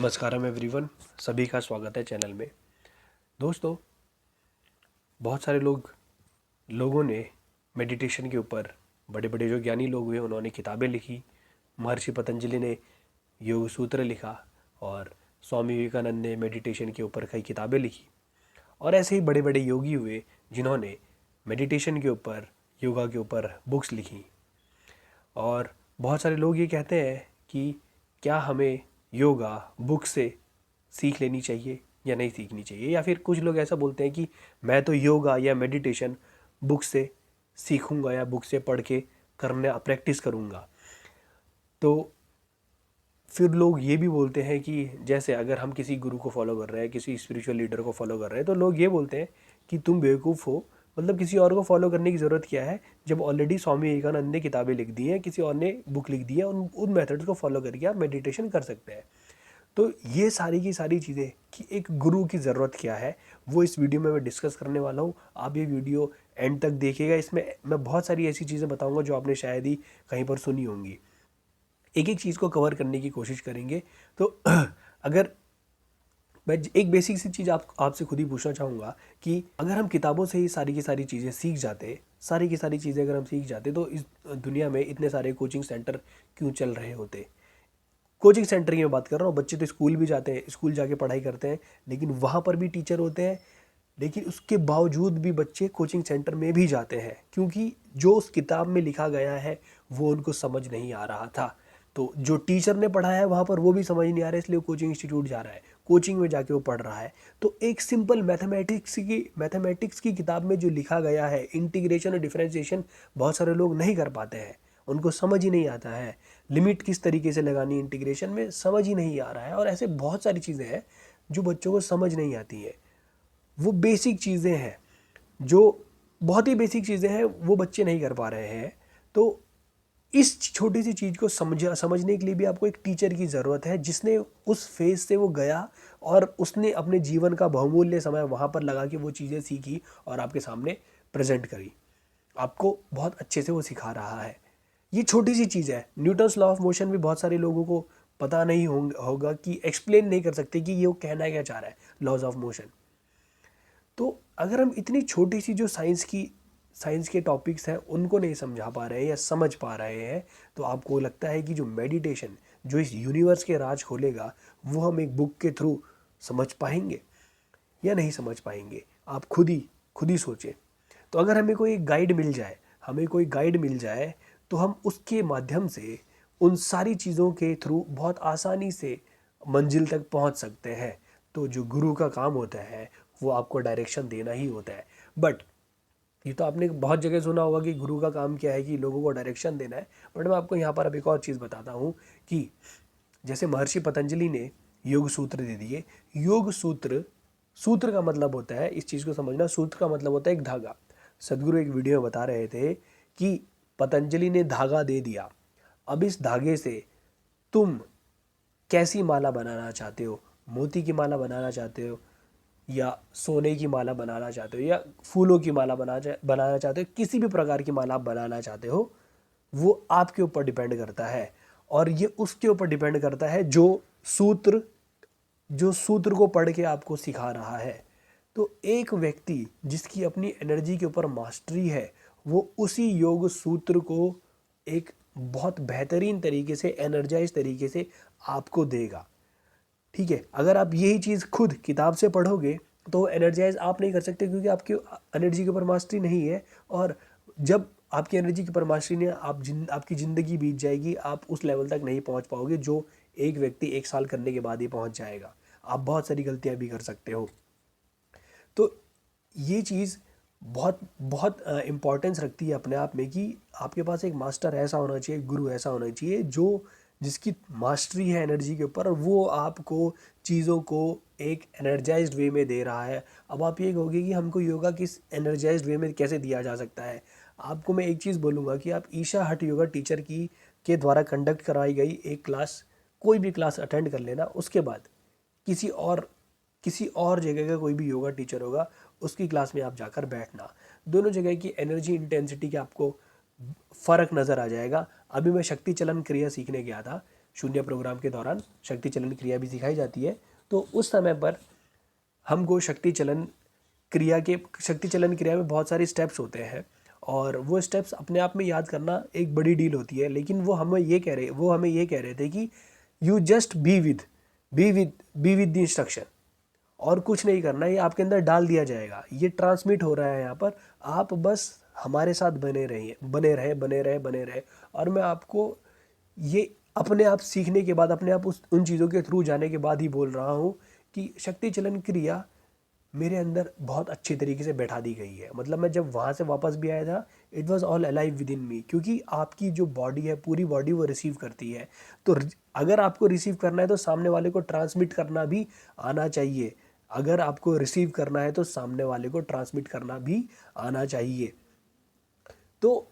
नमस्कारम everyone, सभी का स्वागत है चैनल में। दोस्तों, बहुत सारे लोगों ने मेडिटेशन के ऊपर, बड़े बड़े जो ज्ञानी लोग हुए उन्होंने किताबें लिखी। महर्षि पतंजलि ने योग सूत्र लिखा और स्वामी विवेकानंद ने मेडिटेशन के ऊपर कई किताबें लिखी। और ऐसे ही बड़े बड़े योगी हुए जिन्होंने मेडिटेशन के ऊपर, योगा के ऊपर बुक्स लिखी। और बहुत सारे लोग ये कहते हैं कि क्या हमें योगा बुक से सीख लेनी चाहिए या नहीं सीखनी चाहिए, या फिर कुछ लोग ऐसा बोलते हैं कि मैं तो योगा या मेडिटेशन बुक से सीखूंगा या बुक से पढ़ के करने प्रैक्टिस करूंगा। तो फिर लोग ये भी बोलते हैं कि जैसे अगर हम किसी गुरु को फॉलो कर रहे हैं, किसी स्पिरिचुअल लीडर को फॉलो कर रहे हैं, तो लोग ये बोलते हैं कि तुम बेवकूफ़ हो, मतलब किसी और को फॉलो करने की ज़रूरत क्या है जब ऑलरेडी स्वामी विवेकानंद ने किताबें लिख दी हैं, किसी और ने बुक लिख दी है, उन मेथड्स को फॉलो करके आप मेडिटेशन कर सकते हैं। तो ये सारी की सारी चीज़ें कि एक गुरु की ज़रूरत क्या है, वो इस वीडियो में मैं डिस्कस करने वाला हूँ। आप ये वीडियो एंड तक देखिएगा। इसमें मैं बहुत सारी ऐसी चीज़ें बताऊँगा जो आपने शायद ही कहीं पर सुनी होंगी। एक एक चीज़ को कवर करने की कोशिश करेंगे। तो अगर मैं एक बेसिक सी चीज़ आपसे खुद ही पूछना चाहूँगा कि अगर हम किताबों से ही सारी की सारी चीज़ें सीख जाते, सारी की सारी चीज़ें अगर हम सीख जाते, तो इस दुनिया में इतने सारे कोचिंग सेंटर क्यों चल रहे होते। कोचिंग सेंटर की मैं बात कर रहा हूँ। बच्चे तो स्कूल भी जाते हैं, स्कूल जाके पढ़ाई करते हैं, लेकिन वहाँ पर भी टीचर होते हैं, लेकिन उसके बावजूद भी बच्चे कोचिंग सेंटर में भी जाते हैं क्योंकि जो उस किताब में लिखा गया है वो उनको समझ नहीं आ रहा था। तो जो टीचर ने पढ़ाया है वहाँ पर वो भी समझ नहीं आ रहा है, इसलिए वो कोचिंग इंस्टीट्यूट जा रहा है, कोचिंग में जाके वो पढ़ रहा है। तो एक सिंपल मैथमेटिक्स की किताब में जो लिखा गया है, इंटीग्रेशन और डिफरेंशिएशन बहुत सारे लोग नहीं कर पाते हैं, उनको समझ ही नहीं आता है। लिमिट किस तरीके से लगानी इंटीग्रेशन में समझ ही नहीं आ रहा है। और ऐसे बहुत सारी चीज़ें हैं जो बच्चों को समझ नहीं आती है। वो बेसिक चीज़ें हैं, जो बहुत ही बेसिक चीज़ें हैं, वो बच्चे नहीं कर पा रहे हैं। तो इस छोटी सी चीज़ को समझने के लिए भी आपको एक टीचर की ज़रूरत है जिसने उस फेज से वो गया और उसने अपने जीवन का बहुमूल्य समय वहाँ पर लगा के वो चीज़ें सीखी और आपके सामने प्रेजेंट करी। आपको बहुत अच्छे से वो सिखा रहा है। ये छोटी सी चीज़ है। न्यूटन्स लॉ ऑफ मोशन भी बहुत सारे लोगों को पता नहीं होगा कि एक्सप्लेन नहीं कर सकते कि ये वो कहना क्या चाह रहा है, लॉज ऑफ मोशन। तो अगर हम इतनी छोटी सी जो साइंस के टॉपिक्स हैं उनको नहीं समझा पा रहे हैं या समझ पा रहे हैं, तो आपको लगता है कि जो मेडिटेशन जो इस यूनिवर्स के राज खोलेगा वो हम एक बुक के थ्रू समझ पाएंगे या नहीं समझ पाएंगे। आप खुद ही सोचें। तो अगर हमें कोई गाइड मिल जाए तो हम उसके माध्यम से उन सारी चीज़ों के थ्रू बहुत आसानी से मंजिल तक पहुंच सकते हैं। तो जो गुरु का काम होता है वो आपको डायरेक्शन देना ही होता है। बट ये तो आपने बहुत जगह सुना होगा कि गुरु का काम क्या है, कि लोगों को डायरेक्शन देना है। बट मैं आपको यहाँ पर अब एक और चीज़ बताता हूँ कि जैसे महर्षि पतंजलि ने योग सूत्र दे दिए। योग सूत्र, सूत्र का मतलब होता है, इस चीज़ को समझना, सूत्र का मतलब होता है एक धागा। सदगुरु एक वीडियो में बता रहे थे कि पतंजलि ने धागा दे दिया, अब इस धागे से तुम कैसी माला बनाना चाहते हो, मोती की माला बनाना चाहते हो या सोने की माला बनाना चाहते हो या फूलों की माला बनाना चाहते हो, किसी भी प्रकार की माला आप बनाना चाहते हो, वो आपके ऊपर डिपेंड करता है। और ये उसके ऊपर डिपेंड करता है जो सूत्र को पढ़ के आपको सिखा रहा है। तो एक व्यक्ति जिसकी अपनी एनर्जी के ऊपर मास्टरी है, वो उसी योग सूत्र को एक बहुत बेहतरीन तरीके से, एनर्जाइज तरीके से आपको देगा। ठीक है, अगर आप यही चीज़ खुद किताब से पढ़ोगे तो एनर्जाइज आप नहीं कर सकते क्योंकि आपकी एनर्जी के ऊपर मास्टरी नहीं है। और जब आपकी एनर्जी के ऊपर मास्टरी नहीं है, आपकी ज़िंदगी बीत जाएगी, आप उस लेवल तक नहीं पहुंच पाओगे जो एक व्यक्ति 1 साल करने के बाद ही पहुंच जाएगा। आप बहुत सारी गलतियां भी कर सकते हो। तो ये चीज़ बहुत बहुत इम्पोर्टेंस रखती है अपने आप में कि आपके पास एक मास्टर ऐसा होना चाहिए, गुरु ऐसा होना चाहिए जो जिसकी मास्टरी है एनर्जी के ऊपर, वो आपको चीज़ों को एक एनर्जाइज्ड वे में दे रहा है। अब आप ये कहोगे कि हमको योगा किस एनर्जाइज्ड वे में कैसे दिया जा सकता है। आपको मैं एक चीज़ बोलूँगा कि आप ईशा हट योगा टीचर की के द्वारा कंडक्ट कराई गई एक क्लास, कोई भी क्लास अटेंड कर लेना, उसके बाद किसी और जगह का कोई भी योगा टीचर होगा उसकी क्लास में आप जाकर बैठना, दोनों जगह की एनर्जी इंटेंसिटी के आपको फ़र्क नज़र आ जाएगा। अभी मैं शक्ति चलन क्रिया सीखने गया था, शून्य प्रोग्राम के दौरान शक्ति चलन क्रिया भी सिखाई जाती है। तो उस समय पर हमको शक्ति चलन क्रिया में बहुत सारे स्टेप्स होते हैं और वो स्टेप्स अपने आप में याद करना एक बड़ी डील होती है। लेकिन वो हमें ये कह रहे थे कि you just be with the instruction, और कुछ नहीं करना, ये आपके अंदर डाल दिया जाएगा, ये ट्रांसमिट हो रहा है यहाँ पर, आप बस हमारे साथ बने रहे। और मैं आपको ये अपने आप सीखने के बाद, अपने आप उन चीज़ों के थ्रू जाने के बाद ही बोल रहा हूँ कि शक्ति चलन क्रिया मेरे अंदर बहुत अच्छी तरीके से बैठा दी गई है। मतलब मैं जब वहाँ से वापस भी आया था, it was all alive within मी, क्योंकि आपकी जो बॉडी है, पूरी बॉडी वो रिसीव करती है। तो अगर आपको रिसीव करना है तो सामने वाले को ट्रांसमिट करना भी आना चाहिए। अगर आपको रिसीव करना है तो सामने वाले को ट्रांसमिट करना भी आना चाहिए। तो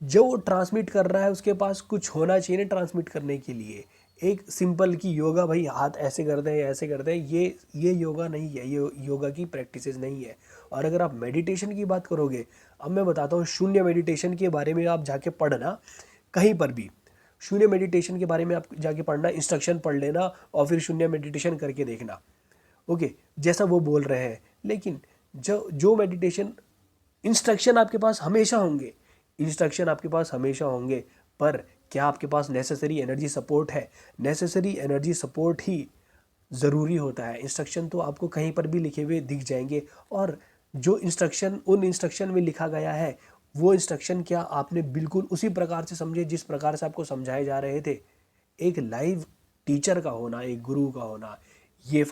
जो ट्रांसमिट कर रहा है उसके पास कुछ होना चाहिए ना ट्रांसमिट करने के लिए। एक सिंपल की योगा, भाई हाथ ऐसे करते हैं ऐसे करते हैं, ये योगा नहीं है, ये योगा की प्रैक्टिसेस नहीं है। और अगर आप मेडिटेशन की बात करोगे, अब मैं बताता हूँ शून्य मेडिटेशन के बारे में, आप जाके पढ़ना कहीं पर भी, शून्य मेडिटेशन के बारे में आप जाके पढ़ना, इंस्ट्रक्शन पढ़ लेना और फिर शून्य मेडिटेशन करके देखना, ओके, जैसा वो बोल रहे हैं। लेकिन जो मेडिटेशन इंस्ट्रक्शन आपके पास हमेशा होंगे, पर क्या आपके पास नेसेसरी एनर्जी सपोर्ट है? नेसेसरी एनर्जी सपोर्ट ही ज़रूरी होता है। इंस्ट्रक्शन तो आपको कहीं पर भी लिखे हुए दिख जाएंगे, और जो उन इंस्ट्रक्शन में लिखा गया है, वो इंस्ट्रक्शन क्या आपने बिल्कुल उसी प्रकार से समझे जिस प्रकार से आपको समझाए जा रहे थे? एक लाइव टीचर का होना, एक गुरु का होना, ये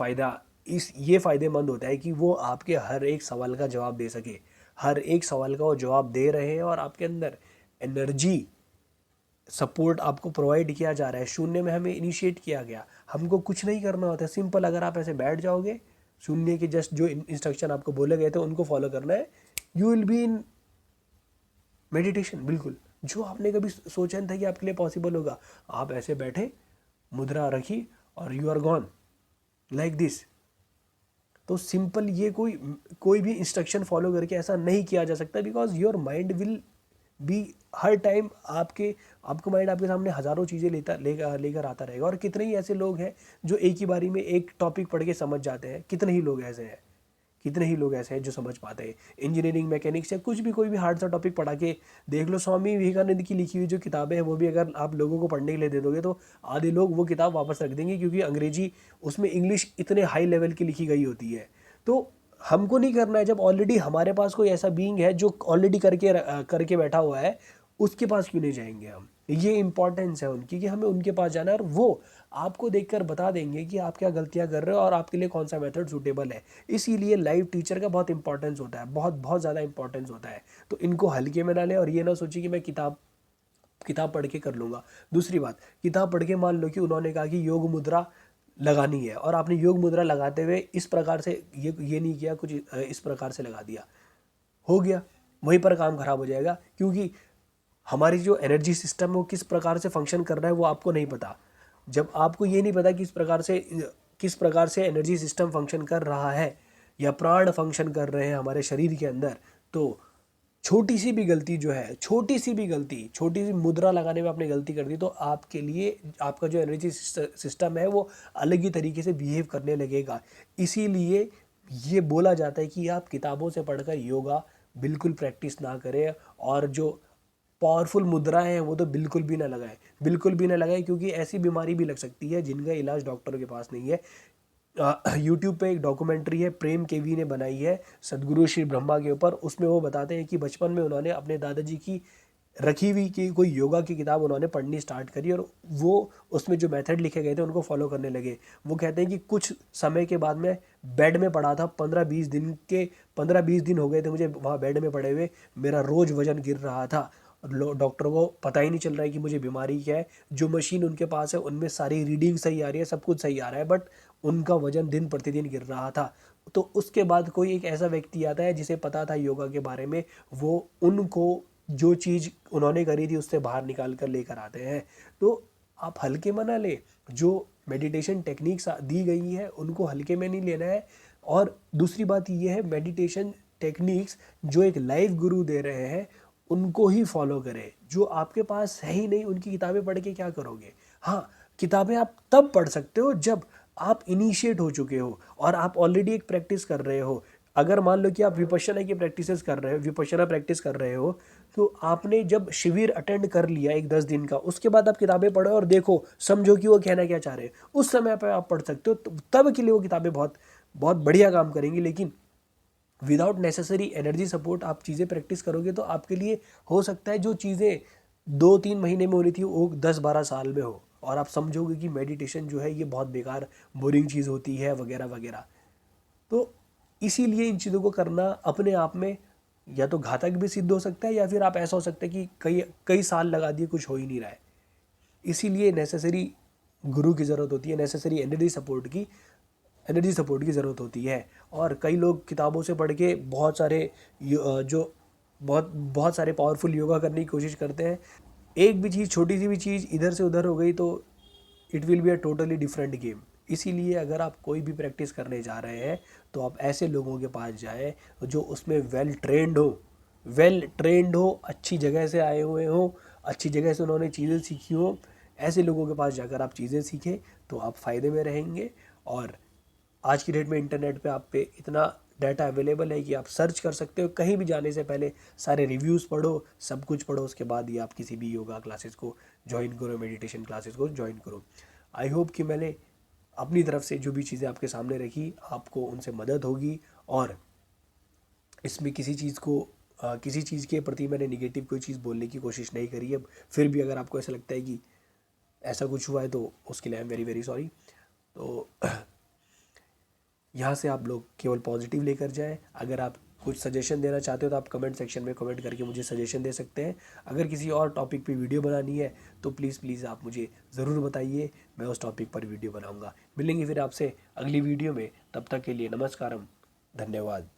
फ़ायदेमंद होता है कि वो आपके हर एक सवाल का जवाब दे सके। हर एक सवाल का वो जवाब दे रहे हैं और आपके अंदर एनर्जी सपोर्ट आपको प्रोवाइड किया जा रहा है। शून्य में हमें इनिशिएट किया गया, हमको कुछ नहीं करना होता है। सिंपल, अगर आप ऐसे बैठ जाओगे, शून्य के जस्ट जो इंस्ट्रक्शन आपको बोले गए थे उनको फॉलो करना है, you will be in meditation. बिल्कुल जो आपने कभी सोचा नहीं था कि आपके लिए पॉसिबल होगा। आप ऐसे बैठे, मुद्रा रखी और you are gone like this. तो सिंपल, ये कोई भी इंस्ट्रक्शन फॉलो करके ऐसा नहीं किया जा सकता, because your mind will be her time आपको माइंड आपके सामने हज़ारों चीज़ें लेकर आता रहेगा। और कितने ही ऐसे लोग हैं जो एक ही बारी में एक टॉपिक पढ़ के समझ जाते हैं। कितने ही लोग ऐसे हैं जो समझ पाते हैं। इंजीनियरिंग, मैकेनिक्स या कोई भी हार्ड सा टॉपिक पढ़ा के देख लो। स्वामी विवेकानंद की लिखी हुई जो किताबें हैं, वो भी अगर आप लोगों को पढ़ने के लिए दे दोगे तो आधे लोग वो किताब वापस रख देंगे, क्योंकि अंग्रेजी उसमें इंग्लिश इतने हाई लेवल की लिखी गई होती है। तो हमको नहीं करना है। जब ऑलरेडी हमारे पास कोई ऐसा बीइंग है जो ऑलरेडी करके बैठा हुआ है, उसके पास क्यों नहीं जाएंगे हम? ये इंपॉर्टेंस है उनकी कि हमें उनके पास जाना है, और वो आपको देखकर बता देंगे कि आप क्या गलतियां कर रहे हो और आपके लिए कौन सा मेथड सूटेबल है। इसीलिए लाइव टीचर का बहुत इंपॉर्टेंस होता है, बहुत ज़्यादा इंपॉर्टेंस होता है। तो इनको हल्के में ना लें और ये ना सोचिए कि मैं किताब पढ़ के कर लूँगा। दूसरी बात, किताब पढ़ के मान लो कि उन्होंने कहा कि योग मुद्रा लगानी है, और आपने योग मुद्रा लगाते हुए इस प्रकार से ये नहीं किया, कुछ इस प्रकार से लगा दिया, हो गया, वहीं पर काम खराब हो जाएगा। क्योंकि हमारी जो एनर्जी सिस्टम है वो किस प्रकार से फंक्शन कर रहा है वो आपको नहीं पता। जब आपको ये नहीं पता किस प्रकार से एनर्जी सिस्टम फंक्शन कर रहा है या प्राण फंक्शन कर रहे हैं हमारे शरीर के अंदर, तो छोटी सी मुद्रा लगाने में आपने गलती कर दी तो आपके लिए आपका जो एनर्जी सिस्टम है वो अलग ही तरीके से बिहेव करने लगेगा। इसीलिए ये बोला जाता है कि आप किताबों से पढ़कर योगा बिल्कुल प्रैक्टिस ना करें, और जो पावरफुल मुद्राएं हैं वो तो बिल्कुल भी ना लगाएं, क्योंकि ऐसी बीमारी भी लग सकती है जिनका इलाज डॉक्टर के पास नहीं है। यूट्यूब पे एक डॉक्यूमेंट्री है, प्रेम केवी ने बनाई है सदगुरु श्री ब्रह्मा के ऊपर। उसमें वो बताते हैं कि बचपन में उन्होंने अपने दादाजी की रखी हुई की कोई योगा की किताब उन्होंने पढ़नी स्टार्ट करी, और वो उसमें जो मेथड लिखे गए थे उनको फॉलो करने लगे। वो कहते हैं कि कुछ समय के बाद मैं बेड में पड़ा था, 15-20 दिन हो गए थे मुझे वहाँ बेड में पड़े हुए, मेरा रोज़ वजन गिर रहा था, डॉक्टर को पता ही नहीं चल रहा है कि मुझे बीमारी क्या है। जो मशीन उनके पास है उनमें सारी रीडिंग सही आ रही है, सब कुछ सही आ रहा है, बट उनका वजन दिन प्रतिदिन गिर रहा था। तो उसके बाद कोई एक ऐसा व्यक्ति आता है जिसे पता था योगा के बारे में, वो उनको जो चीज़ उन्होंने करी थी उससे बाहर निकाल कर लेकर आते हैं। तो आप हल्के में ना ले, जो मेडिटेशन टेक्निक्स दी गई है उनको हल्के में नहीं लेना है। और दूसरी बात ये है, मेडिटेशन टेक्निक्स जो एक लाइव गुरु दे रहे हैं उनको ही फॉलो करें। जो आपके पास है ही नहीं, उनकी किताबें पढ़ के क्या करोगे? हाँ, किताबें आप तब पढ़ सकते हो जब आप इनिशिएट हो चुके हो और आप ऑलरेडी एक प्रैक्टिस कर रहे हो। अगर मान लो कि आप विपश्यना की प्रैक्टिसेस कर रहे हो, विपश्यना प्रैक्टिस कर रहे हो, तो आपने जब शिविर अटेंड कर लिया एक 10 दिन का, उसके बाद आप किताबें पढ़ो और देखो, समझो कि वो कहना क्या चाह रहे हैं, उस समय पर आप पढ़ सकते हो। तो तब के लिए वो किताबें बहुत बहुत बढ़िया काम करेंगी। लेकिन विदाउट नेसेसरी एनर्जी सपोर्ट आप चीज़ें प्रैक्टिस करोगे तो आपके लिए हो सकता है जो चीज़ें 2-3 महीने में होनी थी वो 10-12 साल में हो, और आप समझोगे कि मेडिटेशन जो है ये बहुत बेकार बोरिंग चीज़ होती है वगैरह वगैरह। तो इसीलिए इन चीज़ों को करना अपने आप में या तो घातक भी सिद्ध हो सकता है, या फिर आप ऐसा हो सकता है कि कई कई साल लगा दिए कुछ हो ही नहीं रहा है। इसीलिए नेसेसरी गुरु की ज़रूरत होती है, नेसेसरी एनर्जी सपोर्ट की ज़रूरत होती है। और कई लोग किताबों से पढ़ के बहुत सारे जो बहुत बहुत सारे पावरफुल योगा करने की कोशिश करते हैं। एक भी चीज़, छोटी सी भी चीज़ इधर से उधर हो गई तो it will be a totally different game. इसीलिए अगर आप कोई भी प्रैक्टिस करने जा रहे हैं तो आप ऐसे लोगों के पास जाएं जो उसमें वेल ट्रेंड हो, अच्छी जगह से आए हुए हो, अच्छी जगह से उन्होंने चीज़ें सीखी हो। ऐसे लोगों के पास जाकर आप चीज़ें सीखें तो आप फ़ायदे में रहेंगे। और आज की डेट में इंटरनेट पे आप पे इतना डाटा अवेलेबल है कि आप सर्च कर सकते हो। कहीं भी जाने से पहले सारे रिव्यूज़ पढ़ो, सब कुछ पढ़ो, उसके बाद ही आप किसी भी योगा क्लासेस को ज्वाइन करो, मेडिटेशन क्लासेस को ज्वाइन करो। आई होप कि मैंने अपनी तरफ से जो भी चीज़ें आपके सामने रखी आपको उनसे मदद होगी। और इसमें किसी चीज़ के प्रति मैंने निगेटिव कोई चीज़ बोलने की कोशिश नहीं करी है। फिर भी अगर आपको ऐसा लगता है कि ऐसा कुछ हुआ है तो उसके लिए I am very very sorry. तो यहाँ से आप लोग केवल पॉजिटिव लेकर जाएं। अगर आप कुछ सजेशन देना चाहते हो तो आप कमेंट सेक्शन में कमेंट करके मुझे सजेशन दे सकते हैं। अगर किसी और टॉपिक पे वीडियो बनानी है तो प्लीज़ आप मुझे ज़रूर बताइए, मैं उस टॉपिक पर वीडियो बनाऊंगा। मिलेंगे फिर आपसे अगली वीडियो में, तब तक के लिए नमस्कारम, धन्यवाद।